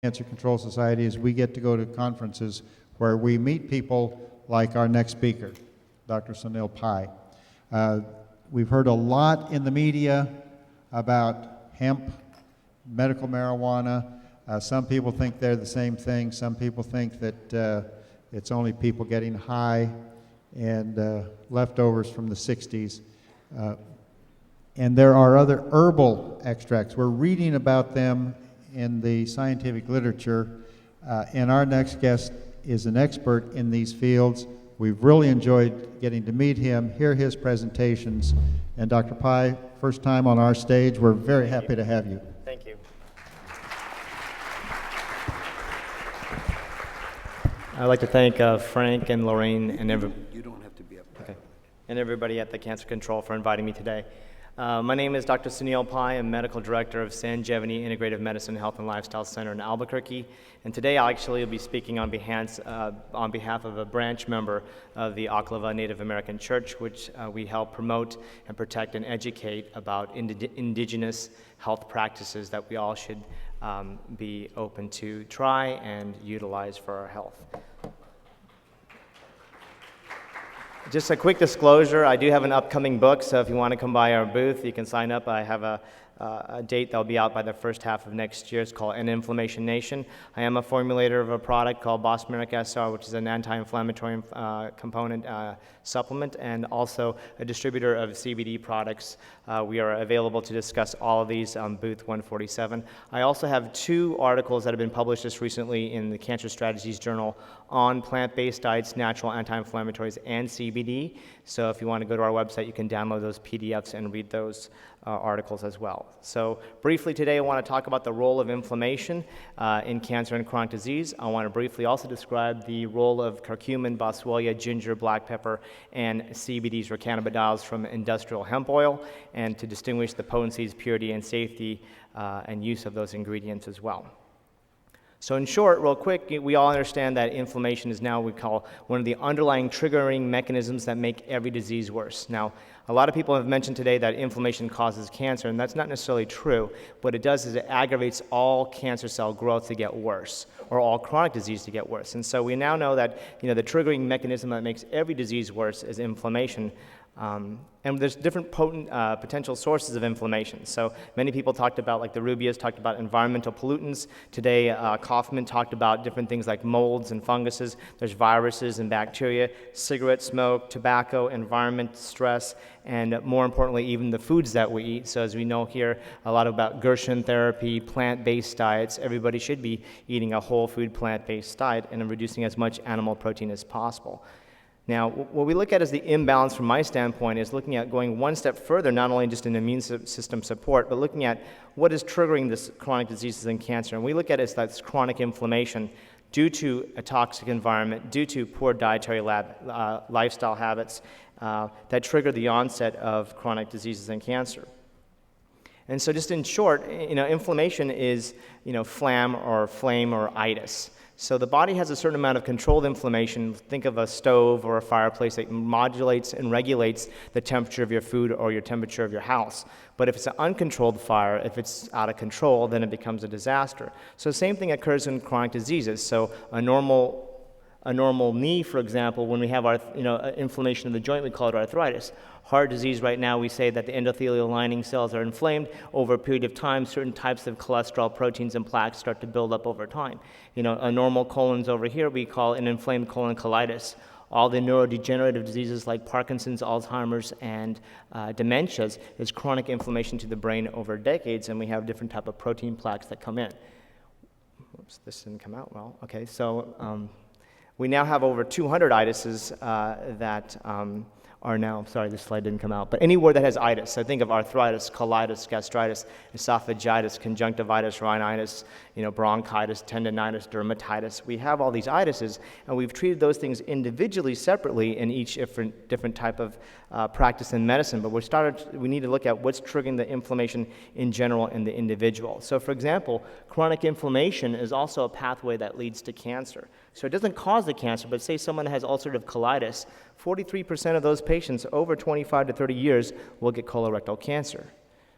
Cancer Control Society is we get to go to conferences where we meet people like our next speaker, Dr. Sunil Pais. We've heard a lot in the media about hemp, medical marijuana. Some people think they're the same thing. Some people think that it's only people getting high and leftovers from the 60s. And there are other herbal extracts. We're reading about them in the scientific literature, and our next guest is an expert in these fields. We've really enjoyed getting to meet him, hear his presentations, and Dr. Pais, first time on our stage. We're very happy to have you. Thank you. I'd like to thank Frank and Lorraine and You don't have to be up there. okay, and everybody at the Cancer Control for inviting me today. My name is Dr. Sunil Pais. I'm Medical Director of Sangevany Integrative Medicine Health and Lifestyle Center in Albuquerque. And today I'll actually be speaking on behalf of a branch member of the Oklahoma Native American Church, which we help promote and protect and educate about indigenous health practices that we all should be open to try and utilize for our health. Just a quick disclosure, I do have an upcoming book, so if you want to come by our booth, you can sign up. I have a date that'll be out by the first half of next year. It's called Anti-Inflammatory Nation. I am a formulator of a product called Boswellia SR, which is an anti-inflammatory component supplement, and also a distributor of CBD products. We are available to discuss all of these on booth 147. I also have 2 articles that have been published just recently in the Cancer Strategies Journal on plant-based diets, natural anti-inflammatories, and CBD. So if you want to go to our website, you can download those PDFs and read those articles as well. So briefly today, I want to talk about the role of inflammation in cancer and chronic disease. I want to briefly also describe the role of curcumin, boswellia, ginger, black pepper, and CBDs or cannabidiols from industrial hemp oil, and to distinguish the potencies, purity, and safety and use of those ingredients as well. So in short, real quick, we all understand that inflammation is now, we call, one of the underlying triggering mechanisms that make every disease worse. Now, a lot of people have mentioned today that inflammation causes cancer, and that's not necessarily true. What it does is it aggravates all cancer cell growth to get worse, or all chronic disease to get worse. And so we now know that, the triggering mechanism that makes every disease worse is inflammation. And there's different potent potential sources of inflammation. So many people talked about, like the Rubias talked about environmental pollutants. Today, Kaufman talked about different things like molds and funguses. There's viruses and bacteria, cigarette smoke, tobacco, environment, stress, and more importantly, even the foods that we eat. So as we know here, a lot about Gershon therapy, plant-based diets. Everybody should be eating a whole food plant-based diet and reducing as much animal protein as possible. Now, what we look at as the imbalance from my standpoint is looking at going one step further, not only just in immune system support, but looking at what is triggering this chronic diseases and cancer. And we look at it as that's chronic inflammation due to a toxic environment, due to poor dietary lifestyle habits that trigger the onset of chronic diseases and cancer. And so just in short, inflammation is, phlegm or flame or itis. So the body has a certain amount of controlled inflammation. Think of a stove or a fireplace that modulates and regulates the temperature of your food or your temperature of your house. But if it's an uncontrolled fire, if it's out of control, then it becomes a disaster. So the same thing occurs in chronic diseases. So a normal knee, for example, when we have our inflammation of the joint, we call it arthritis. Heart disease right now, we say that the endothelial lining cells are inflamed. Over a period of time, certain types of cholesterol, proteins, and plaques start to build up over time. A normal colon's over here, we call an inflamed colon colitis. All the neurodegenerative diseases like Parkinson's, Alzheimer's, and dementias is chronic inflammation to the brain over decades, and we have different type of protein plaques that come in. Oops, this didn't come out well. Okay, so we now have over 200 itises that are now, sorry, this slide didn't come out, but anywhere that has itis. So think of arthritis, colitis, gastritis, esophagitis, conjunctivitis, rhinitis, bronchitis, tendinitis, dermatitis. We have all these itises, and we've treated those things individually, separately, in each different type of practice in medicine. But we need to look at what's triggering the inflammation in general in the individual. So for example, chronic inflammation is also a pathway that leads to cancer. So it doesn't cause the cancer, but say someone has ulcerative colitis, 43% of those patients over 25 to 30 years will get colorectal cancer.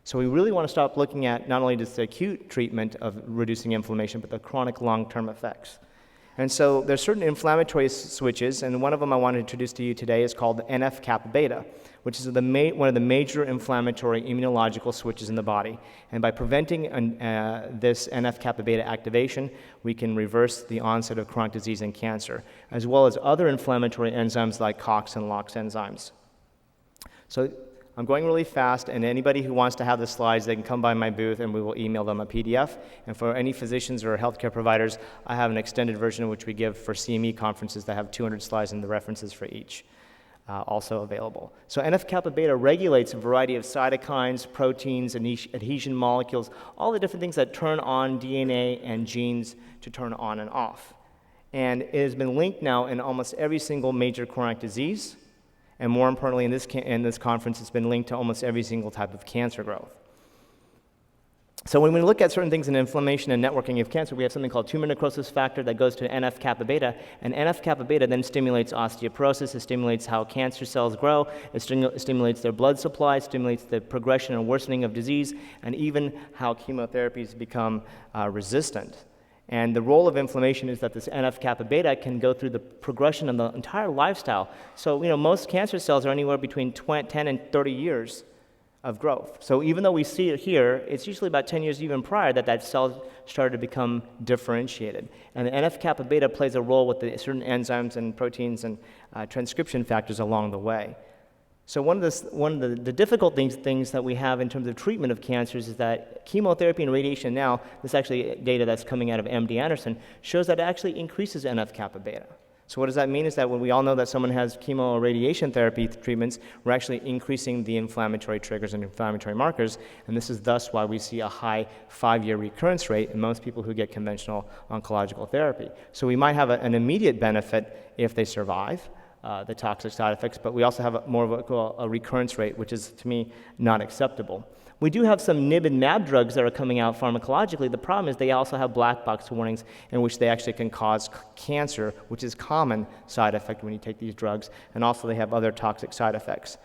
So we really want to stop looking at not only just the acute treatment of reducing inflammation, but the chronic long-term effects. And so there's certain inflammatory switches, and one of them I want to introduce to you today is called NF-kappa beta, which is one of the major inflammatory immunological switches in the body. And by preventing this NF-kappa beta activation, we can reverse the onset of chronic disease and cancer, as well as other inflammatory enzymes like COX and LOX enzymes. So I'm going really fast, and anybody who wants to have the slides, they can come by my booth and we will email them a PDF. And for any physicians or healthcare providers, I have an extended version which we give for CME conferences that have 200 slides and the references for each also available. So NF-kappa beta regulates a variety of cytokines, proteins, and adhesion molecules, all the different things that turn on DNA and genes to turn on and off. And it has been linked now in almost every single major chronic disease. And more importantly, in this conference, it's been linked to almost every single type of cancer growth. So when we look at certain things in inflammation and networking of cancer, we have something called tumor necrosis factor that goes to NF-kappa beta, and NF-kappa beta then stimulates osteoporosis, it stimulates how cancer cells grow, it stimulates their blood supply, it stimulates the progression and worsening of disease, and even how chemotherapies become resistant. And the role of inflammation is that this NF-kappa beta can go through the progression of the entire lifestyle. So, most cancer cells are anywhere between 10 and 30 years of growth. So even though we see it here, it's usually about 10 years even prior that cell started to become differentiated. And the NF-kappa beta plays a role with the certain enzymes and proteins and transcription factors along the way. So one of the difficult things that we have in terms of treatment of cancers is that chemotherapy and radiation now, this is actually data that's coming out of MD Anderson, shows that it actually increases NF-kappa beta. So what does that mean is that when we all know that someone has chemo or radiation therapy treatments, we're actually increasing the inflammatory triggers and inflammatory markers, and this is thus why we see a high 5-year recurrence rate in most people who get conventional oncological therapy. So we might have an immediate benefit if they survive the toxic side effects, but we also have more of a recurrence rate, which is, to me, not acceptable. We do have some NIB and MAB drugs that are coming out pharmacologically. The problem is they also have black box warnings in which they actually can cause cancer, which is a common side effect when you take these drugs, and also they have other toxic side effects.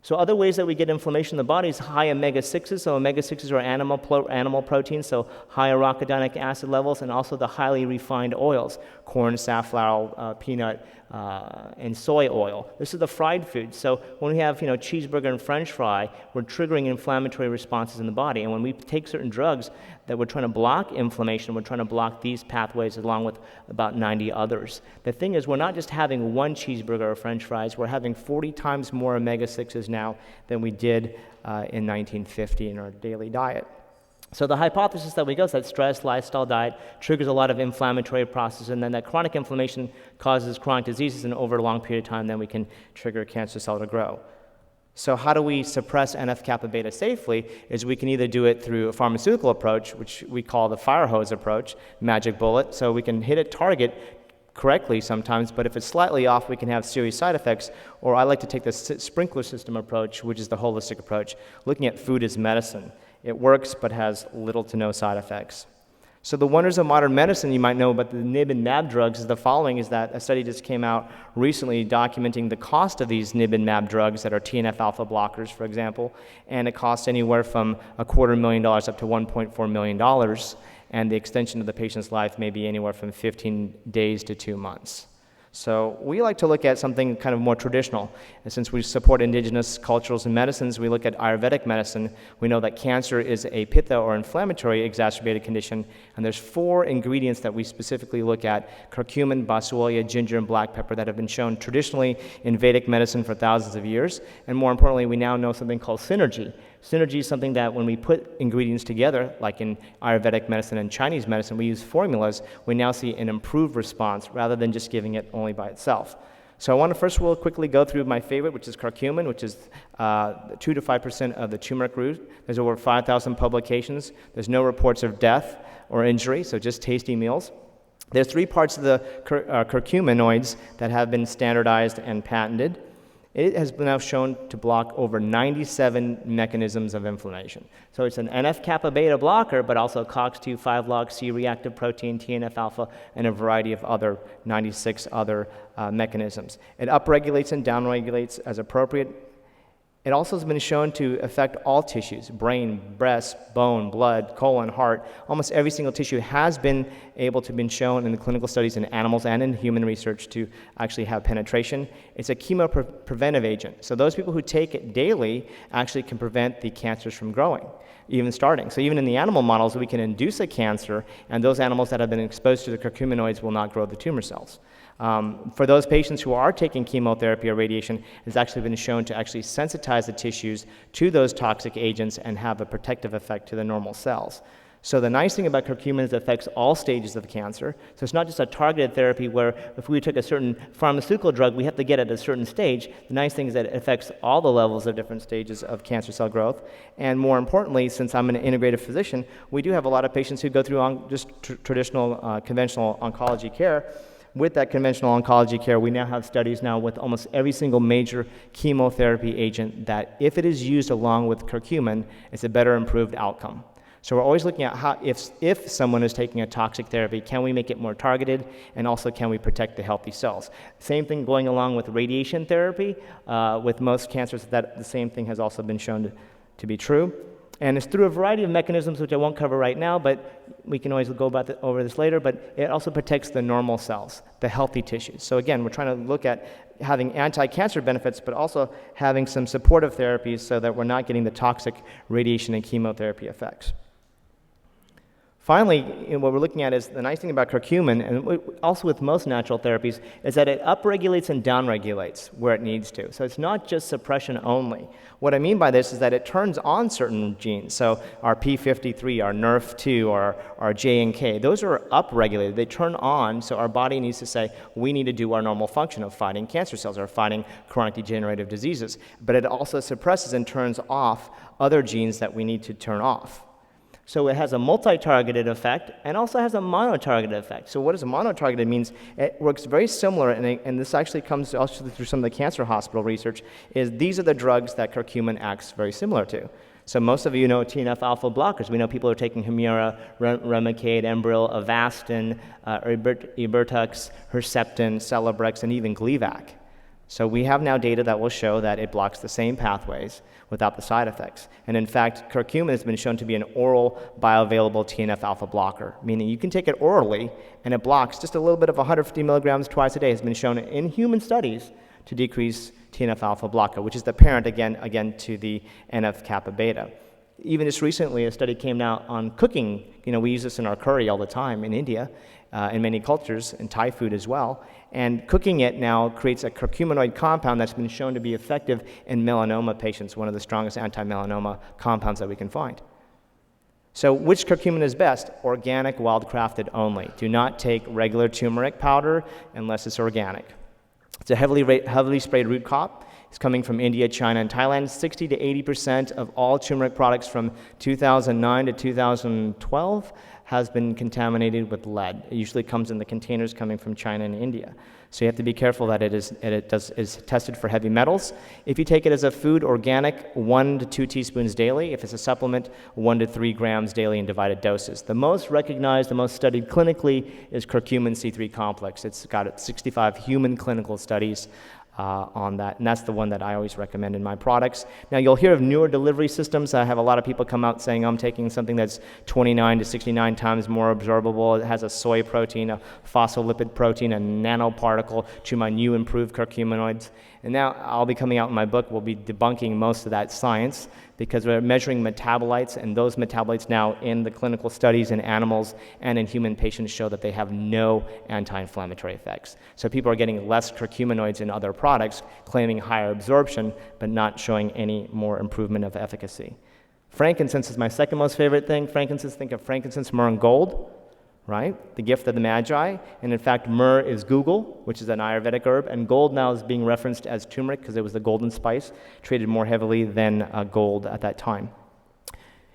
So other ways that we get inflammation in the body is high omega-6s. So omega-6s are animal proteins, so high arachidonic acid levels, and also the highly refined oils, corn, safflower, peanut, and soy oil. This is the fried food. So when we have cheeseburger and French fry, we're triggering inflammatory responses in the body. And when we take certain drugs that we're trying to block inflammation, we're trying to block these pathways along with about 90 others. The thing is, we're not just having one cheeseburger or French fries, we're having 40 times more omega-6s now than we did in 1950 in our daily diet. So the hypothesis that we go is that stress, lifestyle, diet triggers a lot of inflammatory processes, and then that chronic inflammation causes chronic diseases, and over a long period of time, then we can trigger a cancer cell to grow. So how do we suppress NF-kappa beta safely? Is we can either do it through a pharmaceutical approach, which we call the fire hose approach, magic bullet, so we can hit a target correctly sometimes, but if it's slightly off, we can have serious side effects. Or I like to take the sprinkler system approach, which is the holistic approach, looking at food as medicine. It works, but has little to no side effects. So the wonders of modern medicine you might know about the NIB and MAB drugs is the following, is that a study just came out recently documenting the cost of these NIB and MAB drugs that are TNF-alpha blockers, for example, and it costs anywhere from $250,000 up to $1.4 million, and the extension of the patient's life may be anywhere from 15 days to 2 months. So we like to look at something kind of more traditional. And since we support indigenous cultures and medicines, we look at Ayurvedic medicine. We know that cancer is a pitta or inflammatory exacerbated condition, and there's 4 ingredients that we specifically look at: curcumin, Boswellia, ginger, and black pepper, that have been shown traditionally in Vedic medicine for thousands of years. And more importantly, we now know something called synergy. Synergy is something that when we put ingredients together, like in Ayurvedic medicine and Chinese medicine, we use formulas, we now see an improved response rather than just giving it only by itself. So I want to first of all quickly go through my favorite, which is curcumin, which is 2 to 5% of the turmeric root. There's over 5,000 publications. There's no reports of death or injury, so just tasty meals. There's 3 parts of the curcuminoids that have been standardized and patented. It has been now shown to block over 97 mechanisms of inflammation. So it's an NF-kappa beta blocker, but also COX-2, 5-log, C-reactive protein, TNF-alpha, and a variety of other 96 other mechanisms. It upregulates and downregulates as appropriate. It also has been shown to affect all tissues: brain, breast, bone, blood, colon, heart. Almost every single tissue has been able to be shown in the clinical studies in animals and in human research to actually have penetration. It's a chemopreventive agent. So those people who take it daily actually can prevent the cancers from growing, even starting. So even in the animal models, we can induce a cancer, and those animals that have been exposed to the curcuminoids will not grow the tumor cells. For those patients who are taking chemotherapy or radiation, it's actually been shown to actually sensitize the tissues to those toxic agents and have a protective effect to the normal cells. So the nice thing about curcumin is it affects all stages of cancer. So it's not just a targeted therapy where if we took a certain pharmaceutical drug, we have to get it at a certain stage. The nice thing is that it affects all the levels of different stages of cancer cell growth. And more importantly, since I'm an integrative physician, we do have a lot of patients who go through just traditional, conventional oncology care. With that conventional oncology care, we now have studies now with almost every single major chemotherapy agent that if it is used along with curcumin, it's a better improved outcome. So we're always looking at how, if someone is taking a toxic therapy, can we make it more targeted, and also can we protect the healthy cells? Same thing going along with radiation therapy. With most cancers, that the same thing has also been shown to be true. And it's through a variety of mechanisms, which I won't cover right now, but we can always go over this later, but it also protects the normal cells, the healthy tissues. So again, we're trying to look at having anti-cancer benefits, but also having some supportive therapies so that we're not getting the toxic radiation and chemotherapy effects. Finally, what we're looking at is the nice thing about curcumin, and also with most natural therapies, is that it upregulates and downregulates where it needs to. So it's not just suppression only. What I mean by this is that it turns on certain genes. So our P53, our NRF2, or our J and K, those are upregulated. They turn on, so our body needs to say, we need to do our normal function of fighting cancer cells or fighting chronic degenerative diseases. But it also suppresses and turns off other genes that we need to turn off. So it has a multi-targeted effect and also has a mono-targeted effect. So what does a mono-targeted means? It works very similar, and this actually comes also through some of the cancer hospital research, is these are the drugs that curcumin acts very similar to. So most of you know TNF-alpha blockers. We know people are taking Humira, Remicade, Enbrel, Avastin, Erbitux, Herceptin, Celebrex, and even Gleevec. So we have now data that will show that it blocks the same pathways without the side effects. And in fact, curcumin has been shown to be an oral bioavailable TNF-alpha blocker, meaning you can take it orally and it blocks just a little bit of 150 milligrams twice a day. Has been shown in human studies to decrease TNF-alpha blocker, which is the parent again to the NF-kappa beta. Even just recently, a study came out on cooking. You know, we use this in our curry all the time in India, in many cultures, and Thai food as well. And cooking it now creates a curcuminoid compound that's been shown to be effective in melanoma patients, one of the strongest anti-melanoma compounds that we can find. So which curcumin is best? Organic, wild-crafted only. Do not take regular turmeric powder unless it's organic. It's a heavily sprayed root crop. It's coming from India, China, and Thailand. 60 to 80% of all turmeric products from 2009 to 2012 has been contaminated with lead. It usually comes in the containers coming from China and India. So you have to be careful that it is tested for heavy metals. If you take it as a food, organic, 1 to 2 teaspoons daily. If it's a supplement, 1 to 3 grams daily in divided doses. The most recognized, the most studied clinically is curcumin C3 complex. It's got 65 human clinical studies on that, and that's the one that I always recommend in my products. Now, you'll hear of newer delivery systems. I have a lot of people come out saying, I'm taking something that's 29 to 69 times more absorbable. It has a soy protein, a phospholipid protein, a nanoparticle to my new improved curcuminoids. And now I'll be coming out in my book, we'll be debunking most of that science because we're measuring metabolites, and those metabolites now in the clinical studies in animals and in human patients show that they have no anti-inflammatory effects. So people are getting less curcuminoids in other products, claiming higher absorption, but not showing any more improvement of efficacy. Frankincense is my second most favorite thing. Frankincense, think of frankincense, myrrh, and gold. Right? The gift of the Magi. And in fact, myrrh is Google, which is an Ayurvedic herb, and gold now is being referenced as turmeric because it was the golden spice, traded more heavily than gold at that time.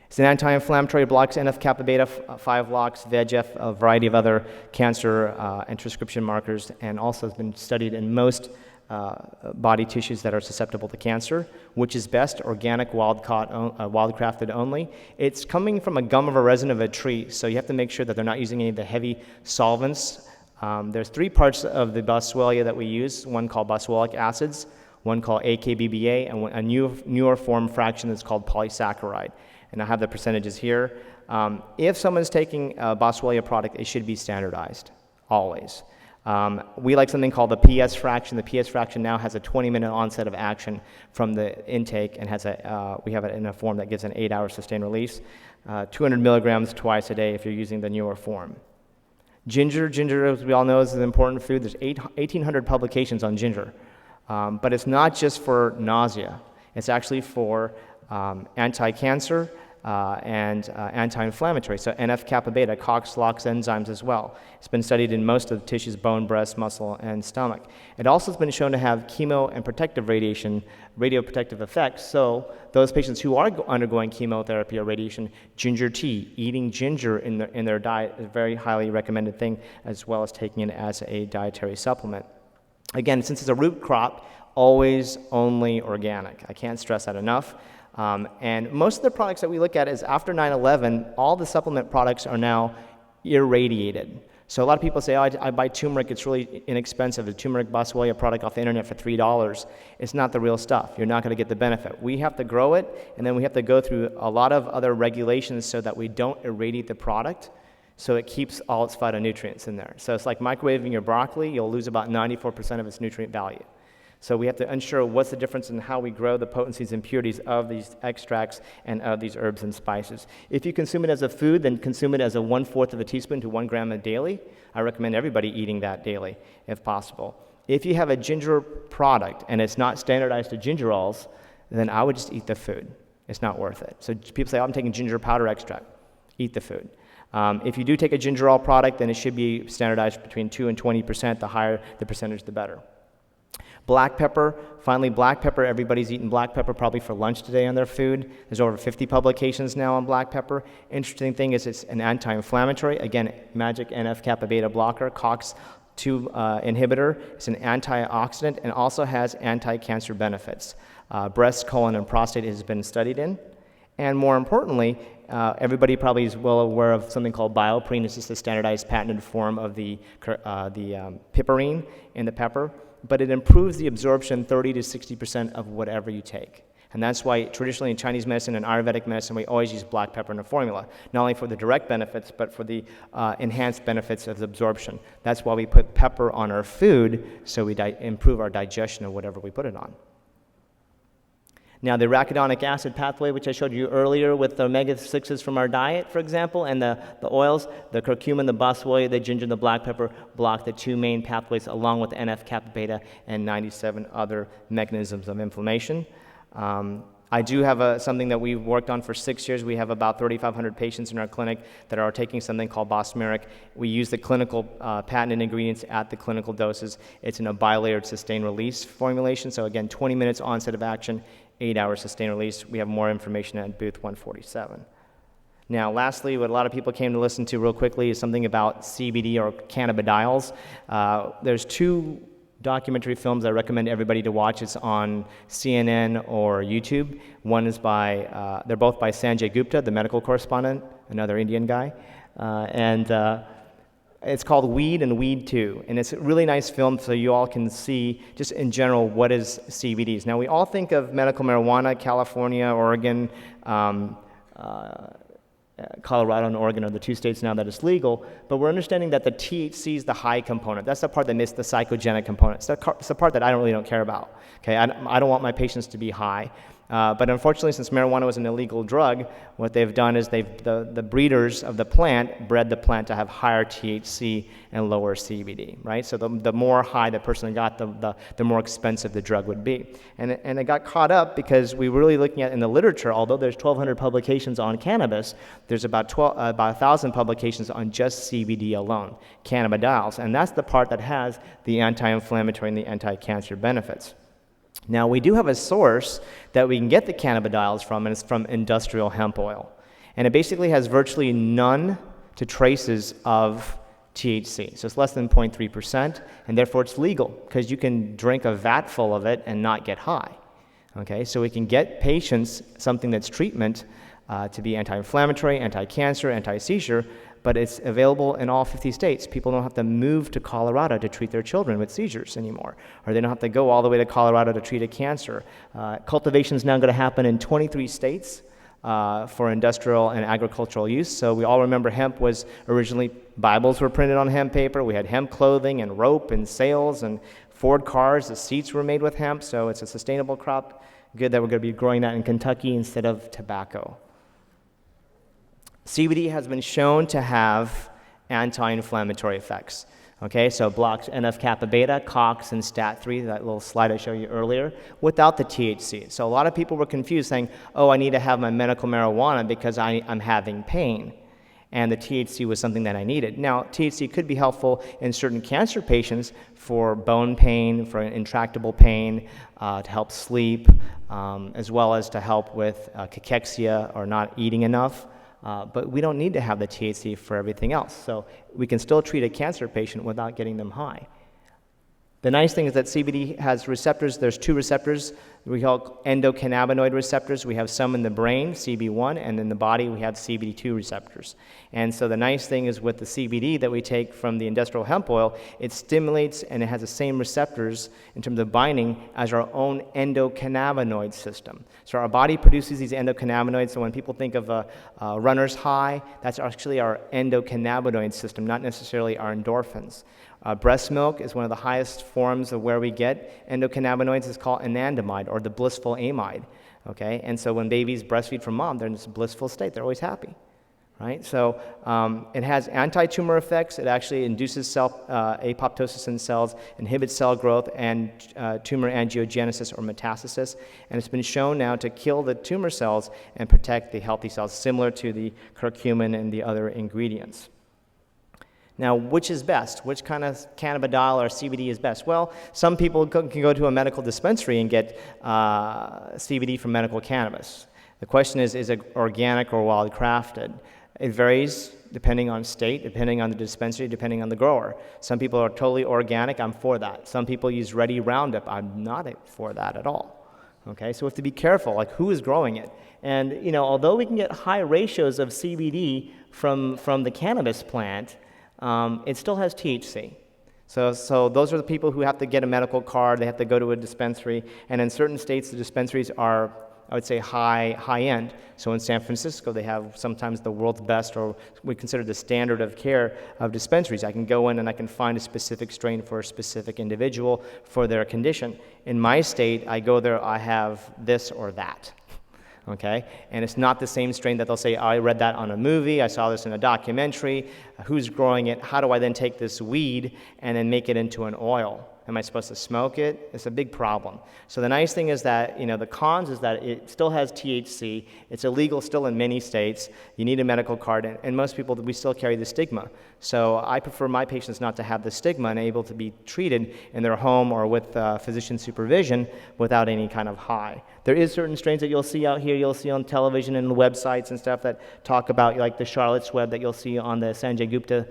It's an anti-inflammatory, blocks NF-kappa beta, 5 locks, VEGF, a variety of other cancer and transcription markers, and also has been studied in most body tissues that are susceptible to cancer. Which is best? Organic, wild-crafted only. It's coming from a gum of a resin of a tree, so you have to make sure that they're not using any of the heavy solvents. There's 3 parts of the Boswellia that we use, one called boswellic acids, one called AKBBA, and a newer form fraction that's called polysaccharide. And I have the percentages here. If someone's taking a Boswellia product, it should be standardized, always. We like something called the PS fraction. The PS fraction now has a 20-minute onset of action from the intake, and we have it in a form that gives an 8-hour sustained release. 200 milligrams twice a day if you're using the newer form. Ginger, as we all know, is an important food. There's 1,800 publications on ginger. But it's not just for nausea. It's actually for anti-cancer and anti-inflammatory. So NF-kappa beta, COX, LOX enzymes as well. It's been studied in most of the tissues, bone, breast, muscle, and stomach. It also has been shown to have chemo and protective radiation, radioprotective effects. So those patients who are undergoing chemotherapy or radiation, ginger tea, eating ginger in their diet is a very highly recommended thing, as well as taking it as a dietary supplement. Again, since it's a root crop, always only organic. I can't stress that enough. And most of the products that we look at is after 9/11, all the supplement products are now irradiated. So a lot of people say, oh, I buy turmeric, it's really inexpensive. The turmeric Boswellia product off the internet for $3. It's not the real stuff. You're not going to get the benefit. We have to grow it, and then we have to go through a lot of other regulations so that we don't irradiate the product, so it keeps all its phytonutrients in there. So it's like microwaving your broccoli. You'll lose about 94% of its nutrient value. So we have to ensure what's the difference in how we grow the potencies and purities of these extracts and of these herbs and spices. If you consume it as a food, then consume it as a 1/4 of a teaspoon to 1 gram a daily. I recommend everybody eating that daily, if possible. If you have a ginger product and it's not standardized to gingerols, then I would just eat the food. It's not worth it. So people say, oh, I'm taking ginger powder extract. Eat the food. If you do take a gingerol product, then it should be standardized between 2 and 20%. The higher the percentage, the better. Black pepper, finally black pepper, everybody's eaten black pepper probably for lunch today on their food. There's over 50 publications now on black pepper. Interesting thing is it's an anti-inflammatory, again, magic NF-kappa beta blocker, COX-2 inhibitor. It's an antioxidant and also has anti-cancer benefits. Breast, colon, and prostate has been studied in. And more importantly, everybody probably is well aware of something called bioperine. It's just a standardized patented form of the piperine in the pepper. But it improves the absorption 30 to 60% of whatever you take. And that's why traditionally in Chinese medicine and Ayurvedic medicine, we always use black pepper in a formula, not only for the direct benefits, but for the enhanced benefits of the absorption. That's why we put pepper on our food, so we improve our digestion of whatever we put it on. Now, the arachidonic acid pathway, which I showed you earlier with the omega-6s from our diet, for example, and the oils, the curcumin, the boswellia, the ginger, and the black pepper block the two main pathways along with NF-kappa beta and 97 other mechanisms of inflammation. I do have something that we've worked on for 6 years. We have about 3,500 patients in our clinic that are taking something called Bosmeric. We use the clinical patented ingredients at the clinical doses. It's in a bilayered sustained release formulation. So again, 20 minutes onset of action, 8-hour sustained release. We have more information at booth 147. Now, lastly, what a lot of people came to listen to real quickly is something about CBD or cannabidiols. There's 2 documentary films I recommend everybody to watch. It's on CNN or YouTube. One is they're both by Sanjay Gupta, the medical correspondent, another Indian guy. It's called Weed and Weed 2, and it's a really nice film so you all can see, just in general, what is CBDs. Now, we all think of medical marijuana, California, Oregon, Colorado and Oregon are the 2 states now that it's legal, but we're understanding that the THC is the high component. That's the part that missed the psychogenic component. It's the part that I really don't care about. Okay, I don't want my patients to be high. But unfortunately, since marijuana was an illegal drug, what they've done is the breeders of the plant bred the plant to have higher THC and lower CBD, right? So the more high the person got, the more expensive the drug would be. And it got caught up because we were really looking at in the literature, although there's 1,200 publications on cannabis, there's about 1,000 publications on just CBD alone, cannabidiols. And that's the part that has the anti-inflammatory and the anti-cancer benefits. Now, we do have a source that we can get the cannabidiols from, and it's from industrial hemp oil. And it basically has virtually none to traces of THC. So it's less than 0.3%, and therefore it's legal because you can drink a vat full of it and not get high. Okay, so we can get patients something that's treatment to be anti-inflammatory, anti-cancer, anti-seizure, but it's available in all 50 states. People don't have to move to Colorado to treat their children with seizures anymore, or they don't have to go all the way to Colorado to treat a cancer. Cultivation is now going to happen in 23 states for industrial and agricultural use. So we all remember hemp was originally, Bibles were printed on hemp paper. We had hemp clothing and rope and sails and Ford cars. The seats were made with hemp, so it's a sustainable crop. Good that we're going to be growing that in Kentucky instead of tobacco. CBD has been shown to have anti-inflammatory effects. Okay, so it blocks NF-kappa beta, COX, and STAT3, that little slide I showed you earlier, without the THC. So a lot of people were confused saying, oh, I need to have my medical marijuana because I'm having pain. And the THC was something that I needed. Now, THC could be helpful in certain cancer patients for bone pain, for intractable pain, to help sleep, as well as to help with cachexia or not eating enough. But we don't need to have the THC for everything else. So we can still treat a cancer patient without getting them high. The nice thing is that CBD has receptors. There's 2 receptors we call endocannabinoid receptors. We have some in the brain, CB1, and in the body we have CBD2 receptors. And so the nice thing is with the CBD that we take from the industrial hemp oil, it stimulates and it has the same receptors in terms of binding as our own endocannabinoid system. So our body produces these endocannabinoids. So when people think of a runner's high, that's actually our endocannabinoid system, not necessarily our endorphins. Breast milk is one of the highest forms of where we get endocannabinoids. It's called anandamide, or the blissful amide. Okay, and so when babies breastfeed from mom, they're in this blissful state. They're always happy, right? So it has anti-tumor effects. It actually induces apoptosis in cells, inhibits cell growth and tumor angiogenesis or metastasis, and it's been shown now to kill the tumor cells and protect the healthy cells, similar to the curcumin and the other ingredients. Now, which is best? Which kind of cannabidiol or CBD is best? Well, some people can go to a medical dispensary and get CBD from medical cannabis. The question is it organic or wild-crafted? It varies depending on state, depending on the dispensary, depending on the grower. Some people are totally organic. I'm for that. Some people use ready Roundup. I'm not for that at all. Okay, so we have to be careful, like who is growing it? And, you know, although we can get high ratios of CBD from the cannabis plant, it still has THC. So those are the people who have to get a medical card. They have to go to a dispensary. And in certain states, the dispensaries are, I would say, high end. So in San Francisco, they have sometimes the world's best, or we consider the standard of care of dispensaries. I can go in and I can find a specific strain for a specific individual for their condition. In my state, I go there, I have this or that. Okay, and it's not the same strain that they'll say, I read that on a movie, I saw this in a documentary, who's growing it, how do I then take this weed and then make it into an oil? Am I supposed to smoke it? It's a big problem. So the nice thing is that, you know, the cons is that it still has THC, it's illegal still in many states, you need a medical card, and most people, we still carry the stigma. So I prefer my patients not to have the stigma and able to be treated in their home or with physician supervision without any kind of high. There is certain strains that you'll see out here, you'll see on television and websites and stuff that talk about, like the Charlotte's Web that you'll see on the Sanjay Gupta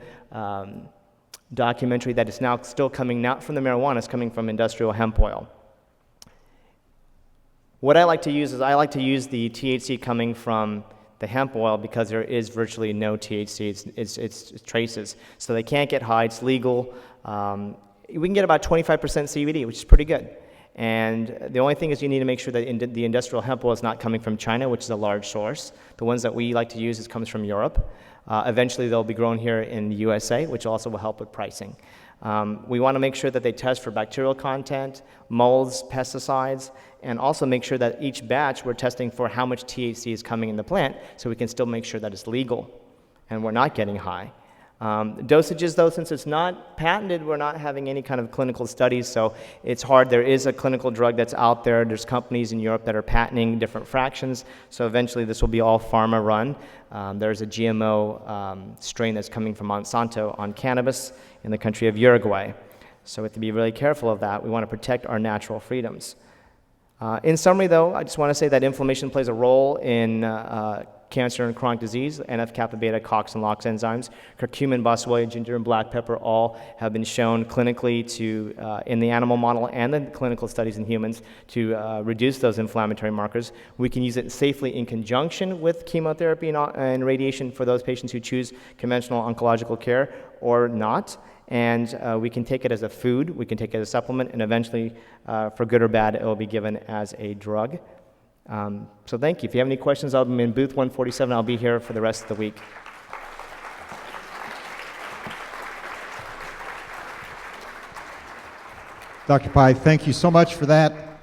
documentary, that is now still coming, not from the marijuana, it's coming from industrial hemp oil. What I like to use is I like to use the THC coming from the hemp oil because there is virtually no THC, it's traces. So they can't get high, it's legal. We can get about 25% CBD, which is pretty good. And the only thing is you need to make sure that the industrial hemp oil is not coming from China, which is a large source. The ones that we like to use comes from Europe. Eventually they'll be grown here in the USA, which also will help with pricing. We want to make sure that they test for bacterial content, molds, pesticides, and also make sure that each batch we're testing for how much THC is coming in the plant so we can still make sure that it's legal and we're not getting high. Dosages, though, since it's not patented, we're not having any kind of clinical studies, so it's hard. There is a clinical drug that's out there. There's companies in Europe that are patenting different fractions, so eventually this will be all pharma run. There's a GMO strain that's coming from Monsanto on cannabis in the country of Uruguay. So we have to be really careful of that. We want to protect our natural freedoms. In summary, though, I just want to say that inflammation plays a role in cancer and chronic disease, NF-kappa beta, COX and LOX enzymes. Curcumin, Boswellia, ginger, and black pepper all have been shown clinically to, in the animal model and in clinical studies in humans, to reduce those inflammatory markers. We can use it safely in conjunction with chemotherapy and radiation for those patients who choose conventional oncological care or not. And we can take it as a food, we can take it as a supplement, and eventually, for good or bad, it will be given as a drug. So thank you. If you have any questions, I'm in booth 147. I'll be here for the rest of the week. Dr. Pai, thank you so much for that.